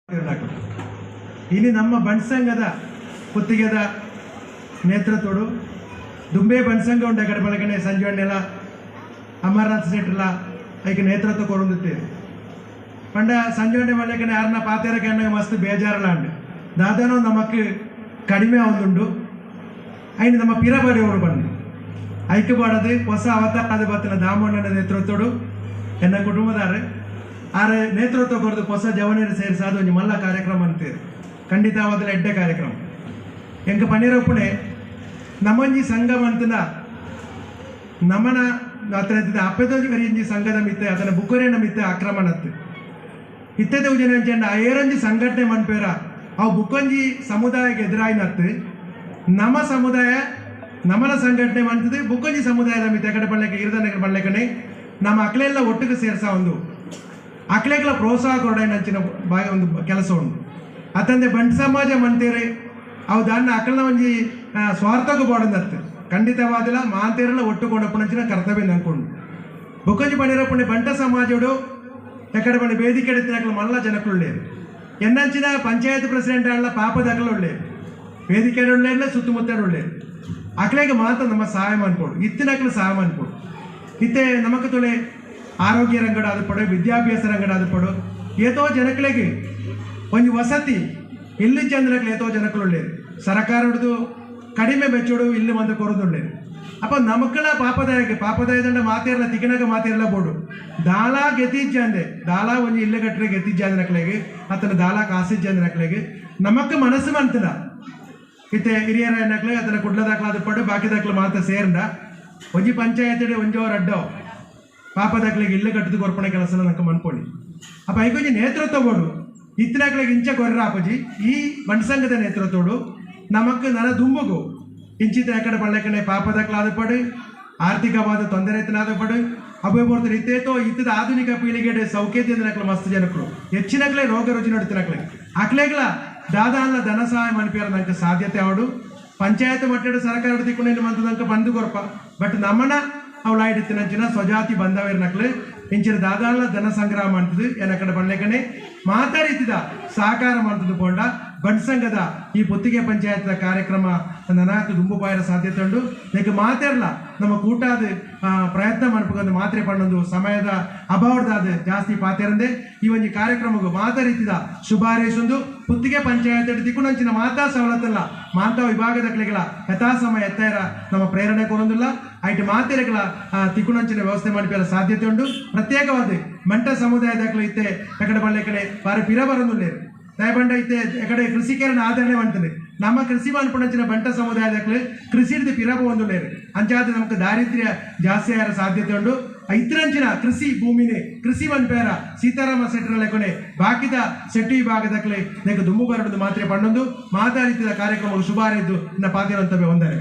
ಇಲ್ಲಿ ನಮ್ಮ ಬಣ್ಸಂಗದ ಕುತ್ತಿಗೆದ ನೇತೃತ್ವಡು ದುಂಬೆ ಬಣ್ಸಂಗ ಉಂಡೆ ಕಡೆ ಬಳಗನೆ ಸಂಜೆಲ್ಲ ಅಮರನಾಥ್ ಸೆಟ್ರಲ್ಲ ಐಕೆ ನೇತೃತ್ವ ಕೊರೊಂದುತ್ತೇವೆ ಪಂಡ ಸಂಜೆ ಬಳಗನೆ ಯಾರನ್ನ ಪಾತೇರಕ್ಕೆ ಅನ್ನ ಮಸ್ತ್ ಬೇಜಾರಲ್ಲ ಅಂಡ್ ದಾದಾನೋ ನಮಕ್ ಕಡಿಮೆ ಆವೊಂದುಂಡು ಐನು ನಮ್ಮ ಪಿರಬಾಡಿ ಅವರು ಬಂದು ಐಕ್ಯ ಬಾಡದು ಹೊಸ ಅವತಾರದ ಬತ್ತಿನ ದಾಮಣ್ಣನ ನೇತೃತ್ವಡು ಎನ್ನ ಕುಟುಂಬದಾರೆ ಆರೆ ನೇತೃತ್ವ ಕೊರದು ಹೊಸ ಜವನರು ಸೇರಿಸಾದ ಒಂದು ಮಲ್ಲ ಕಾರ್ಯಕ್ರಮ ಅಂತೀರಿ ಖಂಡಿತವಾದ ಎಡ್ಡೆ ಕಾರ್ಯಕ್ರಮ ಎಂಕ ಪನ್ನೀರಪ್ಪಣೆ ನಮ್ಮಂಜಿ ಸಂಘ ಮಂತನ ನಮನ ಅತನ ಅಪ್ಪೆದೋಜಿ ಕರಿಂಜಿ ಸಂಘದ ಮಿತ್ತೆ ಅದನ್ನ ಬುಕ್ಕರೇನ ಮಿತ್ತೆ ಆಕ್ರಮಣತ್ತು ಇತ್ತೆದ ಉಜನ ಚೆಂಡ ಏರಂಜಿ ಸಂಘಟನೆ ಮನ್ಪೇರ ಅವು ಬುಕ್ಕಂಜಿ ಸಮುದಾಯಕ್ಕೆ ಎದುರಾಯಿನತ್ತು ನಮ್ಮ ಸಮುದಾಯ ನಮನ ಸಂಘಟನೆ ಮಂತದ್ದು ಬುಕ್ಕಂಜಿ ಸಮುದಾಯದ ಮಿತ್ತೆ ಕಡೆ ಬಳ್ಳೆಕೆ ಇರದನಗರ ಬಳ್ಳೆಕನೆ ನಮ್ಮ ಅಕ್ಲೆಲ್ಲ ಒಟ್ಟಿಗೆ ಸೇರ್ಸ ಒಂದು ಅಕ್ಲೆಗಳ ಪ್ರೋತ್ಸಾಹ ಕೊರಡಂಚಿನ ಬಾಯಿ ಒಂದು ಕೆಲಸ ಉಂಟು ಅತಂದೆ ಬಂಟ್ ಸಮಾಜ ಮಂತೇರಿ ಅವು ದಾನ್ನ ಅಕ್ಕಳನ ಒಂಜಿ ಸ್ವಾರ್ಥಕ್ಕೆ ಬೋಡಂದತ್ತು ಖಂಡಿತವಾದಿಲ್ಲ ಮಾಂತೇರೆಲ್ಲ ಒಟ್ಟುಕೊಂಡಪ್ಪನಂಚಿನ ಕರ್ತವ್ಯ ನಂಕೊಂಡು ಬುಕ್ಕಂಜಿ ಪಣಿರಪ್ಪಣೆ ಬಂಟ ಸಮಾಜಡು ಎಕಡೆ ಬಣ್ಣ ವೇದಿಕೆ ಎಡುತ್ತಿನ ಮಲ್ಲ ಜನಕ್ಕಳುಳ್ಳೇರು ಎನ್ನಂಚಿನ ಪಂಚಾಯತ್ ಪ್ರೆಸಿಡೆಂಟ್ ಅಲ್ಲ ಪಾಪದಾಗಲು ಒಳ್ಳೆಯರು ವೇದಿಕೆ ಒಳ್ಳೆಯಲ್ಲ ಸುತ್ತಮುತ್ತ ಒಳ್ಳೆಯರು ಅಕ್ಲೆಗೆ ಮಾತ್ರ ನಮ್ಮ ಸಹಾಯ ಮಾಡ್ಕೊಡು ಇತ್ತಿನಕ್ಳು ಸಹಾಯ ಮಾಡ್ಕೊಡು ಇತ್ತೆ ನಮಕ್ ತೊಳೆ ಆರೋಗ್ಯ ರಂಗಡ ಅದು ಪಡು ವಿದ್ಯಾಭ್ಯಾಸ ರಂಗಡ ಅದು ಪಡು ಏತೋ ಜನಗಳಿಗೆ ಒಂದು ವಸತಿ ಇಲ್ಲಿ ಚಂದ್ರಕ್ಕೆ ಏತೋ ಜನಕ್ಕಳುಳ್ಳೇರು ಸರ್ಕಾರ ಹಿಡಿದು ಕಡಿಮೆ ಬೆಚ್ಚೋಡು ಇಲ್ಲಿ ಒಂದು ಕೊರದುಳ್ಳೇರು ಅಪ್ಪ ನಮಕ್ಕಳ ಪಾಪದಾಯದಂಡ ಮಾತೇರಲ್ಲ ತಿಕ್ಕನಕ ಮಾತೇರಲ್ಲ ಬೋಡು ದಾಲಾ ಗೆತಿಜ್ಜಂದೆ ದಾಲಾ ಒಂದು ಇಲ್ಲೇ ಕಟ್ಟರೆ ಗೆತಿಜ್ಜಂದ್ರಕ್ಲೆಗೆ ಅತನ ದಾಲಾ ಕಾಸಿಜ್ಜಂದ್ರಕ್ಲೆಗೆ ನಮಕ್ ಮನಸ್ಸು ಮಂತದ ಇತ್ತೆ ಹಿರಿಯರ ಎನ್ನಕ್ಲೆ ಅದನ್ನ ಕುಡ್ಲದಾಕ್ಲ ಅದು ಪಡು ಬಾಕಿದಾಕ್ಲ ಮಾತ್ರ ಸೇರ್ಂಡ ಒಂಜಿ ಪಂಚಾಯತ್ ಒಂಜೋ ರಡ್ಡೋ ಪಾಪದಾಕ್ಲಿಗೆ ಇಲ್ಲೇ ಕಟ್ಟಿದ ಕೊರ್ಪಣೆ ಕೆಲಸನ ನಂಗೆ ಮನ್ಕೊಳ್ಳಿ ಅಪ್ಪ ಐಕೊಂಜಿ ನೇತೃತ್ವ ಬೋಡು ಇತ್ತಿನಾಕ್ಲಿಗೆ ಇಂಚ ಕೊರ್ರ ಅಪ್ಪಜಿ ಈ ಮಣ್ಸಂಗದ ನೇತೃತ್ವಡು ನಮಕ್ ನನ್ನ ದುಂಬುಗು ಇಂಚಿತ ಎಕಡೆ ಪಳ್ಳೆಕನೆ ಪಾಪದಾಕ್ಲಾದ ಪಡು ಆರ್ಥಿಕವಾದ ತೊಂದರೆ ಎತ್ತನಾದ ಪಡು ಅಭಯಪೂರ್ತಿ ಇತ್ತೇತೋ ಇತ್ತದ ಆಧುನಿಕ ಪೀಳಿಗೆ ಸೌಖ್ಯದಿಂದ ಮಸ್ತ್ ಜನಕ್ಕಳು ಹೆಚ್ಚಿನಕ್ಲೆ ರೋಗ ರುಜಿ ನಡುತ್ತಿನಕ್ಲೆ ಅಕ್ಲೆಗಳ ದಾದಾನ ಧನ ಸಹಾಯ ಮನ್ಪಿಯಾರ ನಂಗೆ ಸಾಧ್ಯತೆ ಅವಡು ಪಂಚಾಯತ್ ಮಟ್ಟದ ಸರ್ಕಾರ ಹಿಡಿದುಕೊಂಡು ಮಂತ ನಂಗೆ ಬಂದು ಕೊರಪ ಬಟ್ ನಮ್ಮನ ಅವಳ ಹಿಡಿತಿನಂಚಿನ ಸ್ವಜಾತಿ ಬಂದವೇರ್ನಕ್ಲೆ ಇಂಚಿನ ದಾದಾನ ಧನ ಸಂಗ್ರಹ ಮಾಡ್ತದೆ ಏನಕಡೆ ಬಣ್ಳೆಕನೆ ಮಾತಾಡಿತಿದ ಸಹಕಾರ ಮಾಡ್ತದ್ದು ಕೊಂಡ ಬಣ್ಸಂಗದ ಈ ಪುತ್ತಿಗೆ ಪಂಚಾಯತ್ ಕಾರ್ಯಕ್ರಮ ನನಾತು ದುಂಬುಪಾಯರ ಸಾಧ್ಯತೆ ಉಂಟು ಈಗ ಮಾತಾಡಲ್ಲ ನಮ್ಮ ಕೂಟಾದ ಪ್ರಯತ್ನ ಮಾಡ್ಬೇಕಂದು ಮಾತ್ರೆ ಪಣ್ಣೊಂದು ಸಮಯದ ಅಭಾವದಾದ ಜಾಸ್ತಿ ಪಾತೇರಂದೆ ಈ ಒಂದು ಕಾರ್ಯಕ್ರಮಗೂ ಮಾತಾಡಿತಿದ ಶುಭಾರೈಸೊಂದು ಪುತ್ತಿಗೆ ಪಂಚಾಯತ್ ತಿಕ್ಕುನಂಚಿನ ಮಾತಾ ಸವಲತ್ತಲ್ಲ ಮಾತಾ ವಿಭಾಗದ ಕಲೆಗಳ ಯಥಾಸಮಯ ಎತ್ತಾರ ನಮ್ಮ ಪ್ರೇರಣೆ ಕೊರೊಂದಿಲ್ಲ ಐಟು ಮಾತೆರೆಗಳ ತಿಕ್ಕುನಂಚಿನ ವ್ಯವಸ್ಥೆ ಮಾಡಿಪೇರ ಸಾಧ್ಯತೆ ಉಂಟು ಪ್ರತ್ಯೇಕವಾದ ಮಂಟ ಸಮುದಾಯದಾಗಲೂ ಇತ್ತೆ ಎಕಡೆ ಬಳ್ಳೆ ಕಡೆ ಬಾರಿ ಪಿರ ಬರೋದಿಲ್ಲೇರು ದಯಬಂಡ ಇತ್ತೆ ಎಕಡೆ ಕೃಷಿಕರನ್ನ ಆಧರಣೆ ಮಾಡ್ತದೆ ನಮ್ಮ ಕೃಷಿ ಮಾಡ್ಕೊಂಡಂಚಿನ ಬಂಟ ಸಮುದಾಯದಾಗಲೂ ಕೃಷಿ ಹಿಡಿದು ಪಿರಬ ಒಂದುಳ್ಳೇರು ಅಂಚಾದ ನಮ್ಗೆ ದಾರಿದ್ರ್ಯ ಜಾಸ್ತಿ ಆಗ ಸಾಧ್ಯತೆ ಉಂಟು ಇತರಂಚಿನ ಕೃಷಿ ಭೂಮಿನೇ ಕೃಷಿ ಮನ್ಪೇರ ಸೀತಾರಾಮ ಸೆಟ್ರಲ್ಲ ಕೊನೆ ಬಾಕಿದ ಸೆಟ್ಟಿ ವಿಭಾಗದಾಗಲೇ ದುಂಬು ಬರಡು ಮಾತ್ರೆ ಪಣ್ಣೊಂದು ಮಾತಾಡಿದ ಕಾರ್ಯಕ್ರಮ ಶುಭಾರೈದ್ದು ಇನ್ನ ಪಾದಿರಂತವೇ ಒಂದರೆ